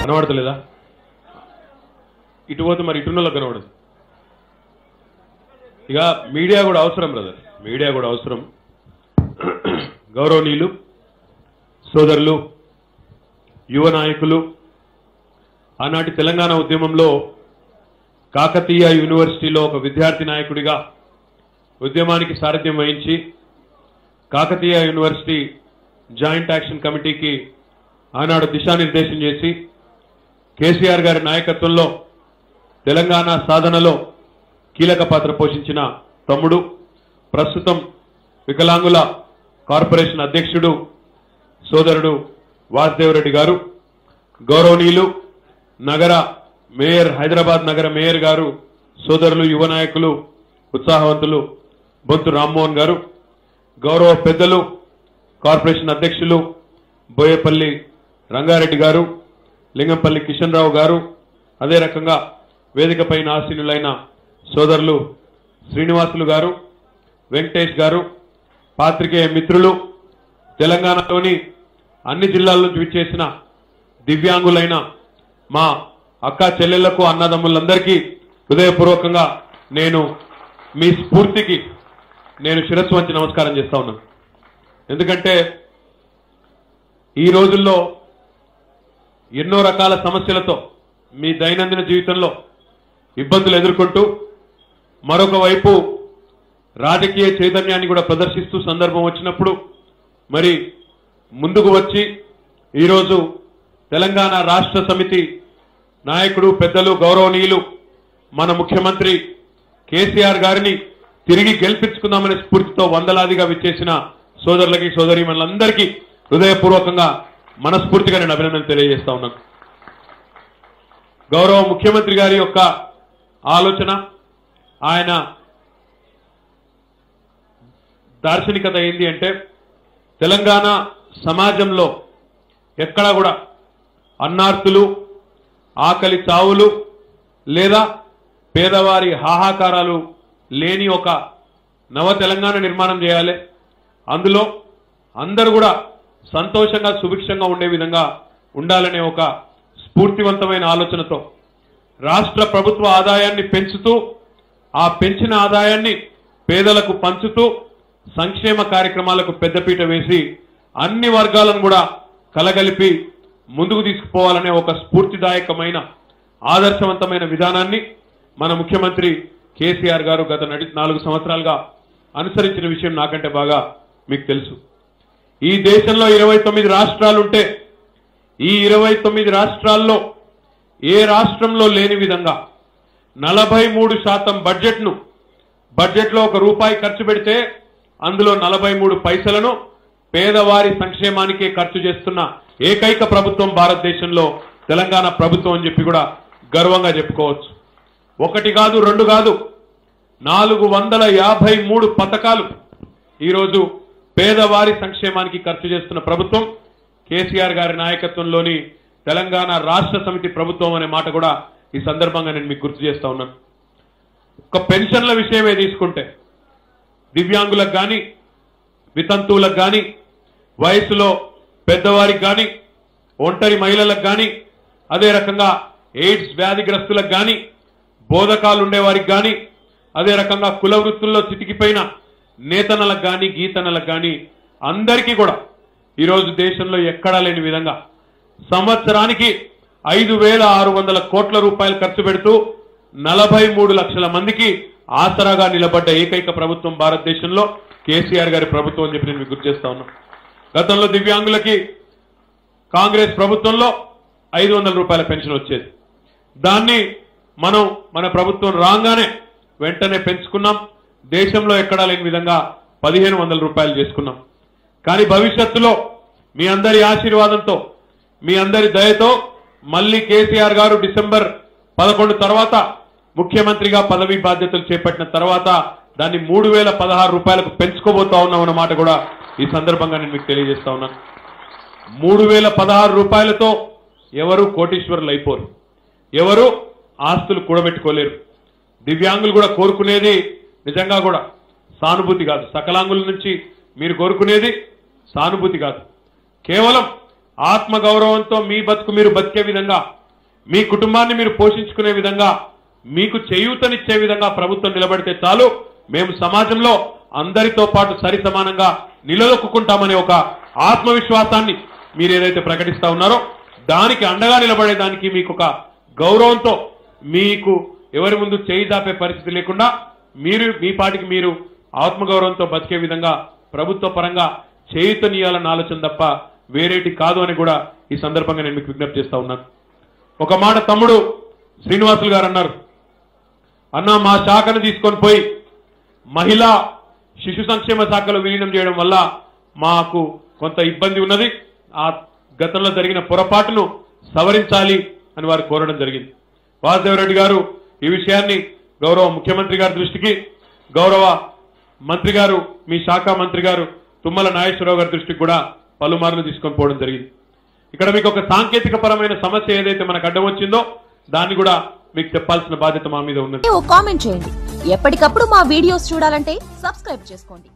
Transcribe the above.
కనబడతలేదా? ఇటు పోతే మరి ఇటున్నలో కనబడదు. ఇక మీడియా కూడా అవసరం బ్రదర్, మీడియా కూడా అవసరం. గౌరవనీయులు సోదరులు, యువ నాయకులు, ఆనాటి తెలంగాణ ఉద్యమంలో కాకతీయ యూనివర్సిటీలో ఒక విద్యార్థి నాయకుడిగా ఉద్యమానికి సారథ్యం వహించి కాకతీయ యూనివర్సిటీ జాయింట్ యాక్షన్ కమిటీకి ఆనాడు దిశానిర్దేశం చేసి కేసీఆర్ గారి నాయకత్వంలో తెలంగాణ సాధనలో కీలక పాత్ర పోషించిన తమ్ముడు, ప్రస్తుతం వికలాంగుల కార్పొరేషన్ అధ్యక్షుడు సోదరుడు వాసుదేవరెడ్డి గారు, గౌరవనీయులు నగర మేయర్, హైదరాబాద్ నగర మేయర్ గారు, సోదరులు యువ నాయకులు ఉత్సాహవంతులు బొంతు రామ్మోహన్ గారు, గౌరవ పెద్దలు కార్పొరేషన్ అధ్యక్షులు బోయేపల్లి రంగారెడ్డి గారు, లింగంపల్లి కిషన్ రావు గారు, అదే రకంగా వేదికపైన ఆసీనులైన సోదరులు శ్రీనివాసులు గారు, వెంకటేష్ గారు, పాత్రికేయ మిత్రులు, తెలంగాణలోని అన్ని జిల్లాల నుంచి విచ్చేసిన దివ్యాంగులైన మా అక్క చెల్లెళ్లకు, అన్నదమ్ములందరికీ హృదయపూర్వకంగా నేను మీ స్ఫూర్తికి నేను శిరస్సు వంచి నమస్కారం చేస్తా ఉన్నాను. ఎందుకంటే ఈ రోజుల్లో ఎన్నో రకాల సమస్యలతో మీ దైనందిన జీవితంలో ఇబ్బందులు ఎదుర్కొంటూ మరొక వైపు రాజకీయ చైతన్యాన్ని కూడా ప్రదర్శిస్తూ సందర్భం వచ్చినప్పుడు మరి ముందుకు వచ్చి ఈరోజు తెలంగాణ రాష్ట్ర సమితి నాయకుడు, పెద్దలు, గౌరవనీయులు మన ముఖ్యమంత్రి కేసీఆర్ గారిని తిరిగి గెలిపించుకుందామనే స్ఫూర్తితో వందలాదిగా విచ్చేసిన సోదరులకి, సోదరీమణులందరికీ హృదయపూర్వకంగా మనస్ఫూర్తిగా నేను అభినందనలు తెలియజేస్తా ఉన్నాను. గౌరవ ముఖ్యమంత్రి గారి యొక్క ఆలోచన, ఆయన దార్శనికత ఏంది అంటే తెలంగాణ సమాజంలో ఎక్కడా కూడా అన్నార్తులు, ఆకలి చావులు లేదా పేదవారి హాహాకారాలు లేని ఒక నవ తెలంగాణ నిర్మాణం చేయాలి. అందులో అందరూ కూడా సంతోషంగా సుభిక్షంగా ఉండే విధంగా ఉండాలనే ఒక స్ఫూర్తివంతమైన ఆలోచనతో రాష్ట్ర ప్రభుత్వ ఆదాయాన్ని పెంచుతూ ఆ పెంచిన ఆదాయాన్ని పేదలకు పంచుతూ సంక్షేమ కార్యక్రమాలకు పెద్దపీట వేసి అన్ని వర్గాలను కూడా కలగలిపి ముందుకు తీసుకుపోవాలనే ఒక స్ఫూర్తిదాయకమైన ఆదర్శవంతమైన విధానాన్ని మన ముఖ్యమంత్రి కేసీఆర్ గారు గత 4 సంవత్సరాలుగా అనుసరించిన విషయం నాకంటే బాగా మీకు తెలుసు. ఈ దేశంలో 29 రాష్ట్రాలుంటే ఈ 29 రాష్ట్రాల్లో ఏ రాష్ట్రంలో లేని విధంగా 43% బడ్జెట్లో ₹1 ఖర్చు పెడితే అందులో 43 పైసలను పేదవారి సంక్షేమానికే ఖర్చు చేస్తున్న ఏకైక ప్రభుత్వం భారతదేశంలో తెలంగాణ ప్రభుత్వం అని చెప్పి కూడా గర్వంగా చెప్పుకోవచ్చు. 1 కాదు, 2 కాదు, 453 పథకాలు ఈరోజు పేదవారి సంక్షేమానికి ఖర్చు చేస్తున్న ప్రభుత్వం కేసీఆర్ గారి నాయకత్వంలోని తెలంగాణ రాష్ట్ర సమితి ప్రభుత్వం అనే మాట కూడా ఈ సందర్భంగా నేను మీకు గుర్తు చేస్తా ఉన్నాను. ఒక పెన్షన్ల విషయమే తీసుకుంటే దివ్యాంగులకు కానీ, వితంతువులకు కానీ, వయసులో పెద్దవారికి కానీ, ఒంటరి మహిళలకు కానీ, అదే రకంగా ఎయిడ్స్ వ్యాధిగ్రస్తులకు కానీ, బోధకాలు ఉండేవారికి కానీ, అదే రకంగా కుల వృత్తుల్లో చితికిపోయిన నేతనలకు కానీ, గీతనలకు కానీ అందరికీ కూడా ఈరోజు దేశంలో ఎక్కడా లేని విధంగా సంవత్సరానికి 5,600 కోట్ల రూపాయలు ఖర్చు పెడుతూ 43 లక్షల మందికి ఆసరాగా నిలబడ్డ ఏకైక ప్రభుత్వం భారతదేశంలో కేసీఆర్ గారి ప్రభుత్వం అని చెప్పి నేను మీకు గుర్తు చేస్తా ఉన్నాను. గతంలో దివ్యాంగులకి కాంగ్రెస్ ప్రభుత్వంలో 500 రూపాయల పెన్షన్ వచ్చేది. దాన్ని మనం మన ప్రభుత్వం రాగానే వెంటనే పెంచుకున్నాం. దేశంలో ఎక్కడా లేని విధంగా 1,500 రూపాయలు చేసుకున్నాం. కానీ భవిష్యత్తులో మీ అందరి ఆశీర్వాదంతో, మీ అందరి దయతో మళ్ళీ కేసీఆర్ గారు డిసెంబర్ 11 తర్వాత ముఖ్యమంత్రిగా పదవి బాధ్యతలు చేపట్టిన తర్వాత దాన్ని 3,016 రూపాయలకు పెంచుకోబోతా ఉన్నాం అన్నమాట కూడా ఈ సందర్భంగా నేను మీకు తెలియజేస్తా ఉన్నాను. 3,016 రూపాయలతో ఎవరు కోటీశ్వరులు అయిపోరు, ఎవరు ఆస్తులు కూడబెట్టుకోలేరు. దివ్యాంగులు కూడా కోరుకునేది నిజంగా కూడా సానుభూతి కాదు. సకలాంగుల నుంచి మీరు కోరుకునేది సానుభూతి కాదు. కేవలం ఆత్మగౌరవంతో మీ బతుకు మీరు బతికే విధంగా, మీ కుటుంబాన్ని మీరు పోషించుకునే విధంగా, మీకు చేయూతనిచ్చే విధంగా ప్రభుత్వం నిలబడితే చాలు, మేము సమాజంలో అందరితో పాటు సరి సమానంగా నిలదొక్కుంటామనే ఒక ఆత్మవిశ్వాసాన్ని మీరు ఏదైతే ప్రకటిస్తా ఉన్నారో దానికి అండగా నిలబడేదానికి మీకు ఒక గౌరవంతో, మీకు ఎవరి ముందు చేయి దాపే పరిస్థితి లేకుండా మీరు మీ పాటికి మీరు ఆత్మగౌరవంతో బతికే విధంగా ప్రభుత్వ పరంగా చేయూతనియాలన్న ఆలోచన తప్ప వేరేటి కాదు అని కూడా ఈ సందర్భంగా నేను మీకు విజ్ఞప్తి చేస్తా ఉన్నాను. ఒక మాట తమ్ముడు శ్రీనివాసులు గారు అన్నారు, అన్నా మా శాఖను తీసుకొని పోయి మహిళా శిశు సంక్షేమ శాఖలో విలీనం చేయడం వల్ల మాకు కొంత ఇబ్బంది ఉన్నది, ఆ గతంలో జరిగిన పొరపాటును సవరించాలి అని వారు కోరడం జరిగింది. వాసుదేవరెడ్డి గారు ఈ విషయాన్ని గౌరవ ముఖ్యమంత్రి గారి దృష్టికి, గౌరవ మంత్రి గారు మీ శాఖ మంత్రి గారు తుమ్మల నాగేశ్వరరావు గారి దృష్టికి కూడా పలుమార్లు తీసుకొని పోవడం జరిగింది. ఇక్కడ మీకు ఒక సాంకేతిక పరమైన సమస్య ఏదైతే మనకు అడ్డం వచ్చిందో దాన్ని కూడా మీకు చెప్పాల్సిన బాధ్యత మా మీద ఉన్నది. కామెంట్ చేయండి. ఎప్పటికప్పుడు మా వీడియోస్ చూడాలంటే సబ్స్క్రైబ్ చేసుకోండి.